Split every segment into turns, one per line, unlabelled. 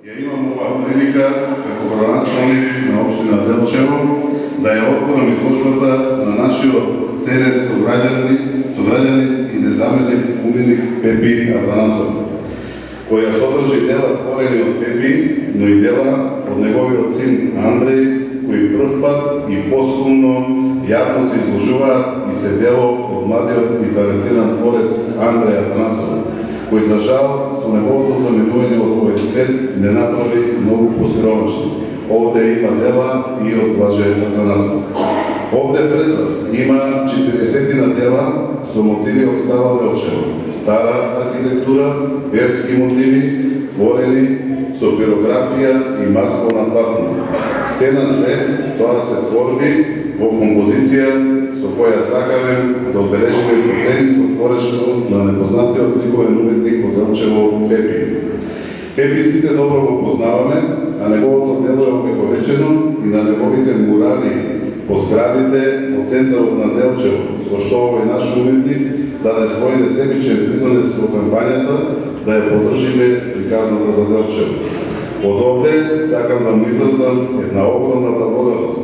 Ја имам оваа прилика како градоначалник на општина Делчево да ја отворам изложбата на нашиот ценет сограѓанин и незаменлив уметник Пепи Атанасов, која содржи дела творени од Пепи, но и дела од неговиот син Андреј, кои првпат и посилно јавно се изложуваат и се дело од младиот и талентиран творец Андреј Атанасов, кој за жал со неговото заминување од овој свет не направи многу посиромашни. Овде има дела и од Блаже Атанасов. Овде пред вас има 40 дела со мотиви од Стара Делчево, стара архитектура, верски мотиви, творени со пирографија и масло на платно. Се на се, тоа се творби во композиција со која сакаме да одбележиме процениско творештво на непознатиот ликовен уметник од Делчево Пепи. Пепи сите добро го познаваме, а неговото дело е овековечено и на неговите мурали по зградите во центарот на Делчево, со што овој наш уметник даде свој несебичен придонес во кампањата да ја поддржиме приказната за Делчево. Од овде сакам да му изразам една огромна благодарност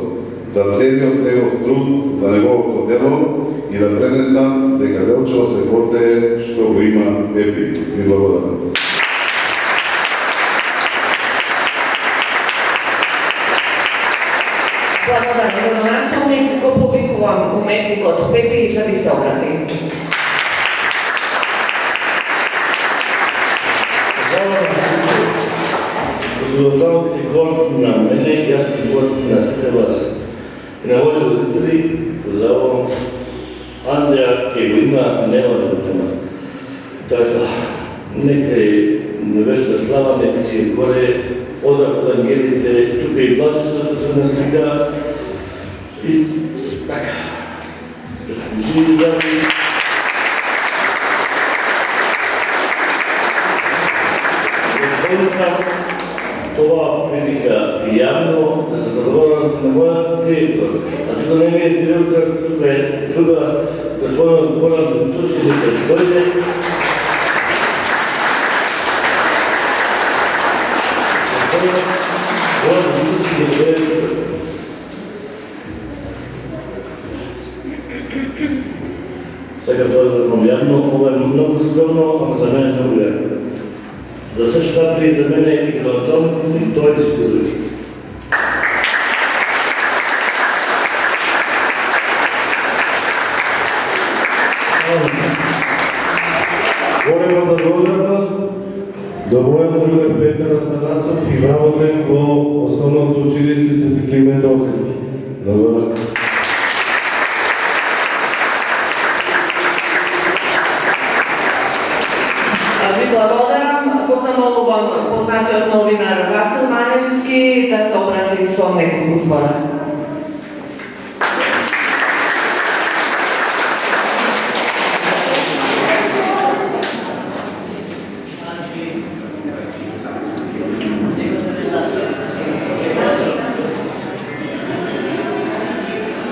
за целиот негов труд, за неговото дело и да пренесам дека Делчево се гордее што го има Пепи. Ви благодарам.
Благодарам, градоначалник, го повикувам уметникот Пепи да ви се обрати.
Gospodin je gorд на мене, јас сум горд на сите вас. И на моите родители, поздравувам, Андреја ќе го има, нема да го има. Така, нека е невешта слава, нека си е горе, одако ангелите, тука и блажеството се наслика. И така, живи дали. Това прилика явно за задоволението на моят директор. А тук не е директор, тук е друга господин Горан Точки, да дойде. Горан Точки да дойде. Сега това да го явно, това е много скромно, ама за мен е много явно. За също така и за мен е и градоначалник, и той е сигурен.
Голема благодарност до мојот другар Петар Атанасов и работен во Основното училиште Свети Климент Охридски. Благодарам.
Замолувам познатиот новинар Васил Маневски да се обрати со неколку збора.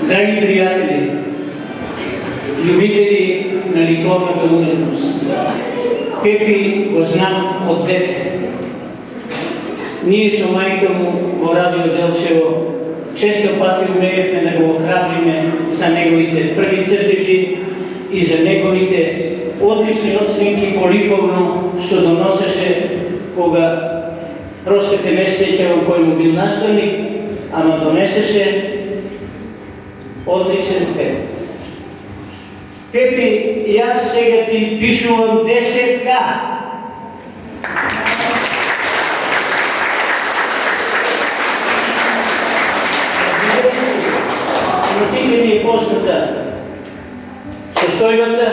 Драги пријатели, љубители на ликовната уметност, Пепи го знам од дете. Ние со мајка му во Радио Делчево често пати умеевме да го охрабриме за неговите први цртежи и за неговите одлични оценки по ликовно што доносеше кога просете не се сеќавам кој му бил наставник, ама донесеше одличен певец. Пепи, јас сега ти пишувам 10К. На сите ни е позната состојбата,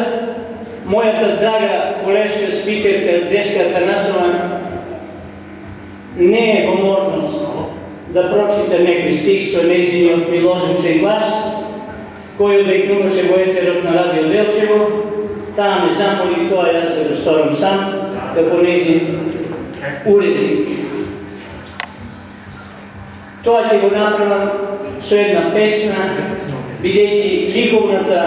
мојата драга колешка спикерка Деска Атанасова не е во можност да прочита некој стих со нејзиниот милоземчен глас, кој одекнуваше во етерот на Радио Делчево, таа ме замоли тоа јас да го сторам сам, како нејзин уредник. Тоа ќе го направам со една песна, бидејќи ликовната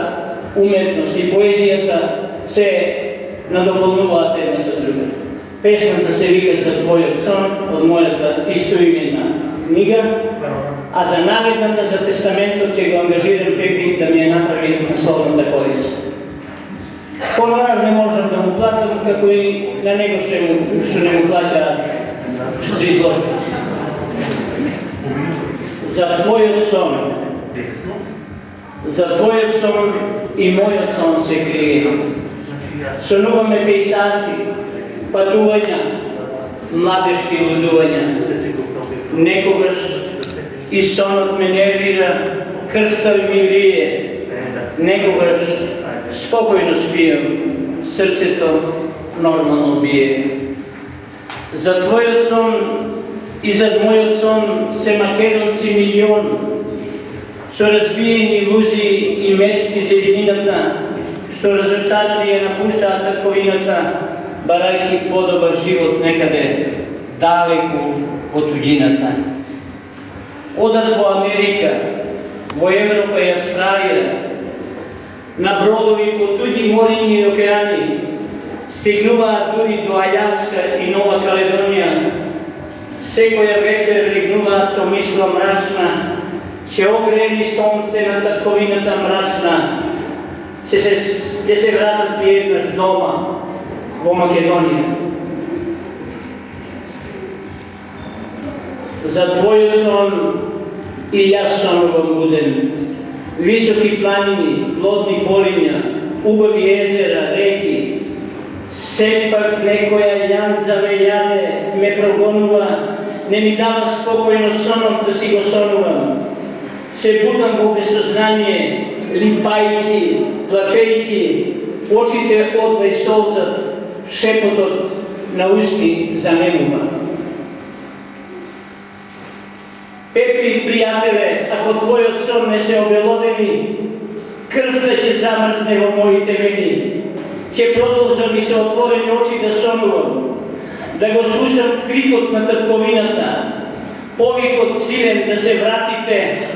уметност и поезијата се надополнуваат една со друга. Песната се вика "За твојот сон" од мојата истоименна книга, а за наредната за тестаментот ќе го ангажирам Пепи да ми ја направи насловната корист. Хонорар не можам да му платам, како и на него што не му плаќа за изложбата. За твојот сон, за твојот сон и мојот сон се крие. Сонуваме пейсажи, патувања, младешки лудувања. Некогаш и сонот ме нервира, крвта ми врие. Некогаш спокојно спијам, срцето нормално бие. За твојот сон и за мојот сон се македонци милион, со разбиени илузии и мечти за едината, што разочарани ја напуштаат татковината, барајќи подобар живот некаде, далеку од туѓината. Одат во Америка, во Европа и Австралија, на бродови по туѓи мориња и океани, стигнуваат дури до Аљаска и Нова Каледонија. Секоја вечер легнуваат со мисла мрачна, ќе огрени сонце на татковината мрачна, ќе се вратат ли еднаш дома во Македонија. За твојот сон и јас сонувам буден. Високи планини, плодни полиња, убави езера, реки. Сепак некоја јанца ме јаде, ме прогонува, не ми дава спокојно сонот да си го сонувам. Се будам во безсознание, липајќи, плачејќи, очите одвај солзат, шепотот на усти занемува. Пепи, пријателе, ако твојот сон не се обелодени, крвта ќе замрзне во моите вени. Ќе продолжам и со отворени очи да сонувам, да го слушам крикот на татковината, повикот силен да се вратите,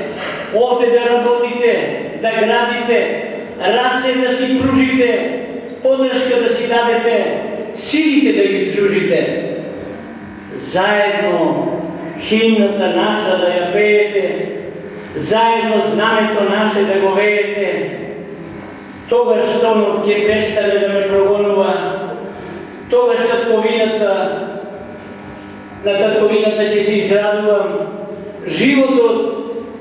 овде да работите, да градите, раце да си пружите, подршка да си дадете, силите да ги здружите. Заедно химната наша да ја пеете, заедно знамето наше да го веете. Тогаш сонот ќе престане да ме прогонува, тогаш на татковината ќе се израдувам, животот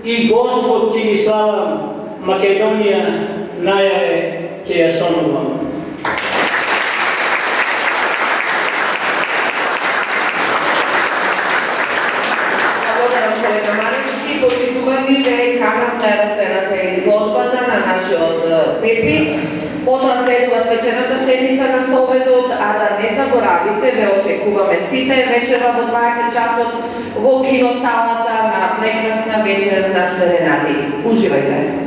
и Господ ќе ги славам, Македонија најаве ќе ја сонувам.
Благодарам колега Марински, почитувани ве канам да разгледате изложбата на нашиот Пепи. Потоа следува свечената седница на Советот, а да не заборавите, ве очекуваме сите вечера во 20 часот во киносалата на прекрасна вечер на Серенади. Уживајте!